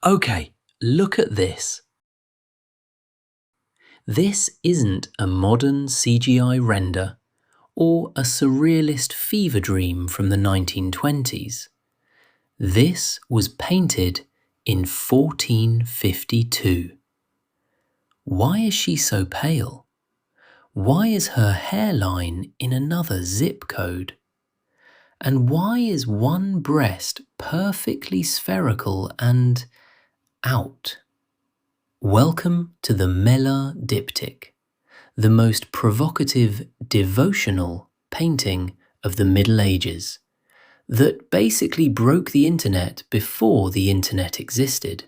Okay, look at this. This isn't a modern CGI render or a surrealist fever dream from the 1920s. This was painted in 1452. Why is she so pale? Why is her hairline in another zip code? And why is one breast perfectly spherical and out? Welcome to the Melun Diptych, the most provocative devotional painting of the Middle Ages, that basically broke the internet before the internet existed.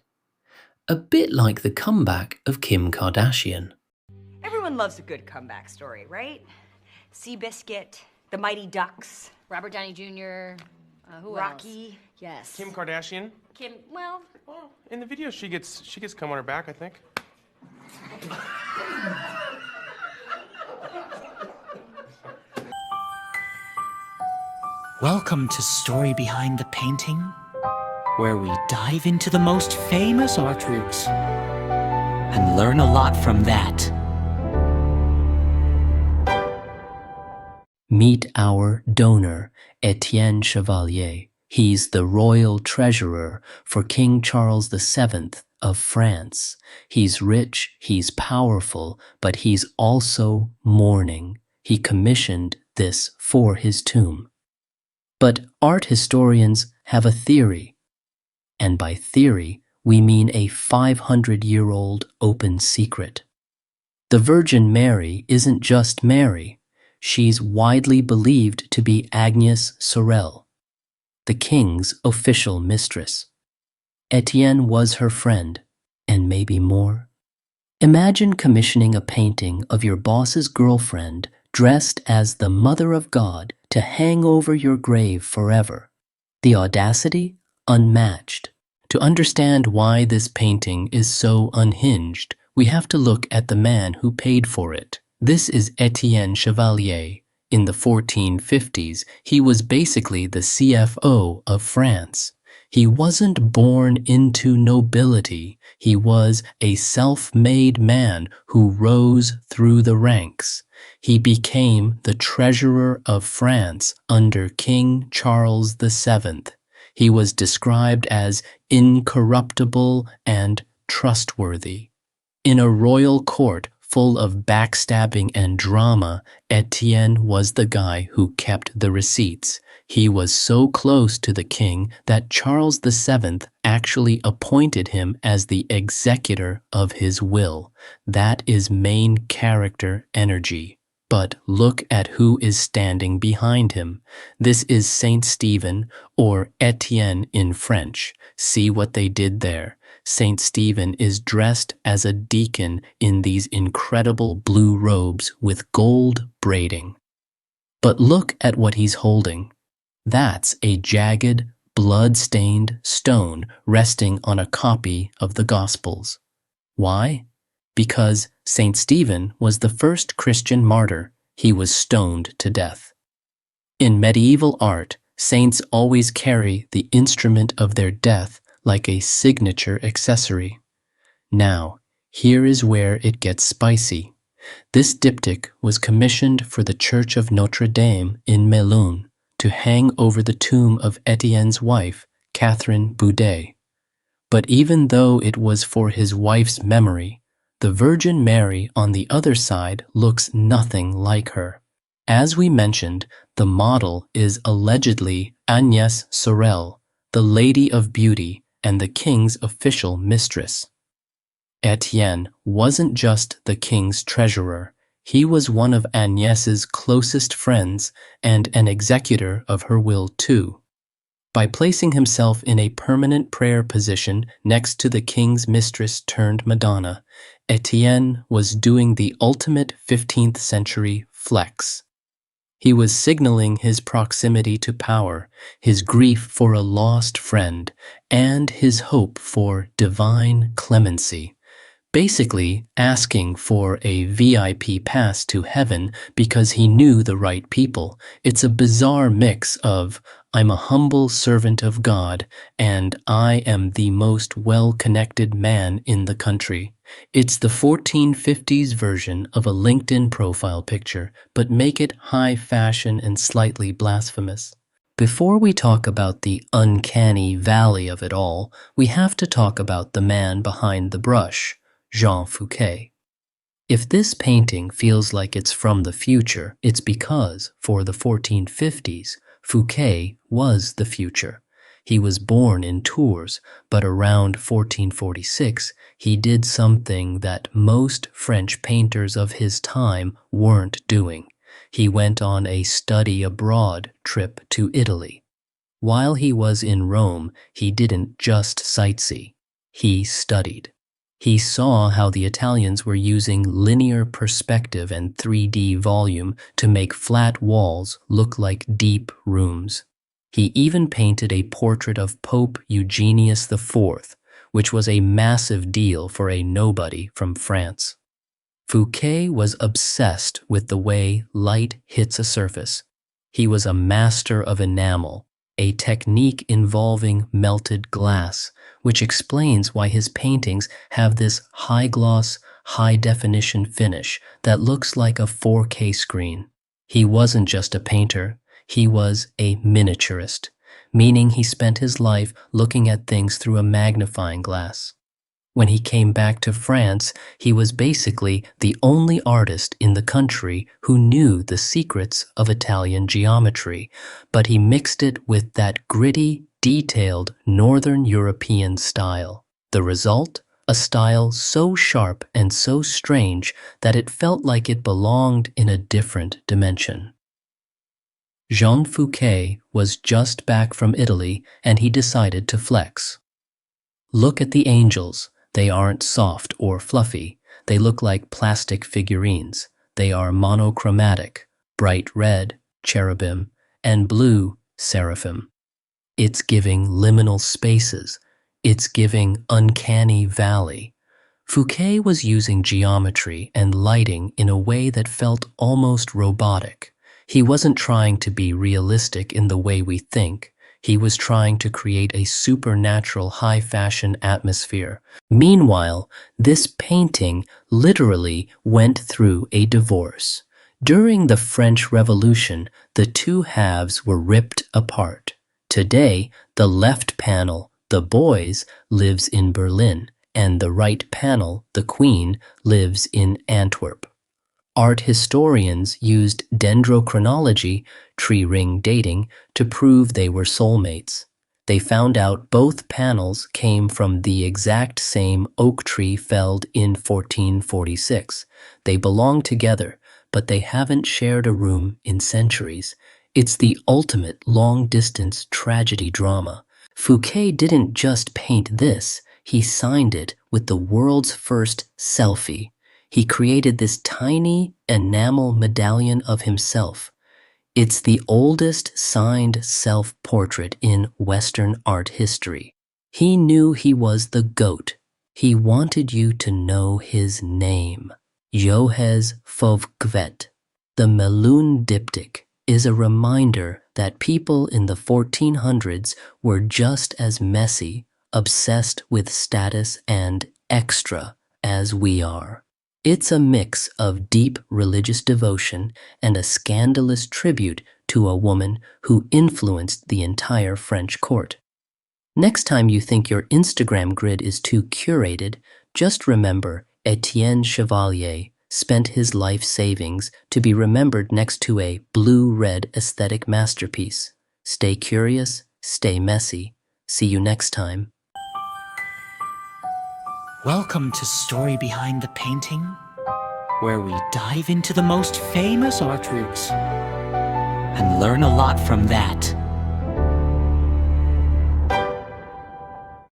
A bit like the comeback of Kim Kardashian. Everyone loves a good comeback story, right? Seabiscuit, the Mighty Ducks, Robert Downey Jr., who Rocky. else? Yes. Kim Kardashian? Well, In the video she gets cum on her back, I think. Welcome to Story Behind the Painting, where we dive into the most famous art works and learn a lot from that. Meet our donor, Etienne Chevalier. He's the royal treasurer for King Charles VII of France. He's rich, he's powerful, but he's also mourning. He commissioned this for his tomb. But art historians have a theory, and by theory, we mean a 500-year-old open secret. The Virgin Mary isn't just Mary. She's widely believed to be Agnès Sorel, the king's official mistress. Etienne was her friend, and maybe more. Imagine commissioning a painting of your boss's girlfriend dressed as the Mother of God to hang over your grave forever. The audacity? Unmatched. To understand why this painting is so unhinged, we have to look at the man who paid for it. This is Etienne Chevalier. In the 1450s, he was basically the CFO of France. He wasn't born into nobility. He was a self-made man who rose through the ranks. He became the treasurer of France under King Charles VII. He was described as incorruptible and trustworthy. In a royal court full of backstabbing and drama, Etienne was the guy who kept the receipts. He was so close to the king that Charles VII actually appointed him as the executor of his will. That is main character energy. But look at who is standing behind him. This is Saint Stephen, or Etienne in French. See what they did there. Saint Stephen is dressed as a deacon in these incredible blue robes with gold braiding. But look at what he's holding. That's a jagged, blood-stained stone resting on a copy of the Gospels. Why? Because Saint Stephen was the first Christian martyr. He was stoned to death. In medieval art, saints always carry the instrument of their death like a signature accessory. Now, here is where it gets spicy. This diptych was commissioned for the Church of Notre Dame in Melun to hang over the tomb of Etienne's wife, Catherine Boudet. But even though it was for his wife's memory, the Virgin Mary on the other side looks nothing like her. As we mentioned, the model is allegedly Agnès Sorel, the Lady of Beauty and the king's official mistress. Etienne wasn't just the king's treasurer. He was one of Agnès' closest friends and an executor of her will too. By placing himself in a permanent prayer position next to the king's mistress turned Madonna, Etienne was doing the ultimate 15th century flex. He was signaling his proximity to power, his grief for a lost friend, and his hope for divine clemency. Basically asking for a VIP pass to heaven because he knew the right people. It's a bizarre mix of I'm a humble servant of God, and I am the most well-connected man in the country. It's the 1450s version of a LinkedIn profile picture, but make it high fashion and slightly blasphemous. Before we talk about the uncanny valley of it all, we have to talk about the man behind the brush, Jean Fouquet. If this painting feels like it's from the future, it's because, for the 1450s, Fouquet was the future. He was born in Tours, but around 1446, he did something that most French painters of his time weren't doing. He went on a study abroad trip to Italy. While he was in Rome, he didn't just sightsee. He studied. He saw how the Italians were using linear perspective and 3D volume to make flat walls look like deep rooms. He even painted a portrait of Pope Eugenius IV, which was a massive deal for a nobody from France. Fouquet was obsessed with the way light hits a surface. He was a master of enamel, a technique involving melted glass, which explains why his paintings have this high-gloss, high-definition finish that looks like a 4K screen. He wasn't just a painter, he was a miniaturist, meaning he spent his life looking at things through a magnifying glass. When he came back to France, he was basically the only artist in the country who knew the secrets of Italian geometry, but he mixed it with that gritty, detailed Northern European style. The result? A style so sharp and so strange that it felt like it belonged in a different dimension. Jean Fouquet was just back from Italy and he decided to flex. Look at the angels. They aren't soft or fluffy. They look like plastic figurines. They are monochromatic, bright red, cherubim, and blue, seraphim. It's giving liminal spaces. It's giving uncanny valley. Fouquet was using geometry and lighting in a way that felt almost robotic. He wasn't trying to be realistic in the way we think. He was trying to create a supernatural high-fashion atmosphere. Meanwhile, this painting literally went through a divorce. During the French Revolution, the two halves were ripped apart. Today, the left panel, the boys, lives in Berlin, and the right panel, the queen, lives in Antwerp. Art historians used dendrochronology, tree ring dating, to prove they were soulmates. They found out both panels came from the exact same oak tree felled in 1446. They belong together, but they haven't shared a room in centuries. It's the ultimate long-distance tragedy drama. Fouquet didn't just paint this, he signed it with the world's first selfie. He created this tiny enamel medallion of himself. It's the oldest signed self-portrait in Western art history. He knew he was the GOAT. He wanted you to know his name, Johannes Fouquet. The Melun Diptych is a reminder that people in the 1400s were just as messy, obsessed with status and extra as we are. It's a mix of deep religious devotion and a scandalous tribute to a woman who influenced the entire French court. Next time you think your Instagram grid is too curated, just remember Etienne Chevalier spent his life savings to be remembered next to a blue-red aesthetic masterpiece. Stay curious, stay messy. See you next time. Welcome to Story Behind the Painting, where we dive into the most famous art works and learn a lot from that.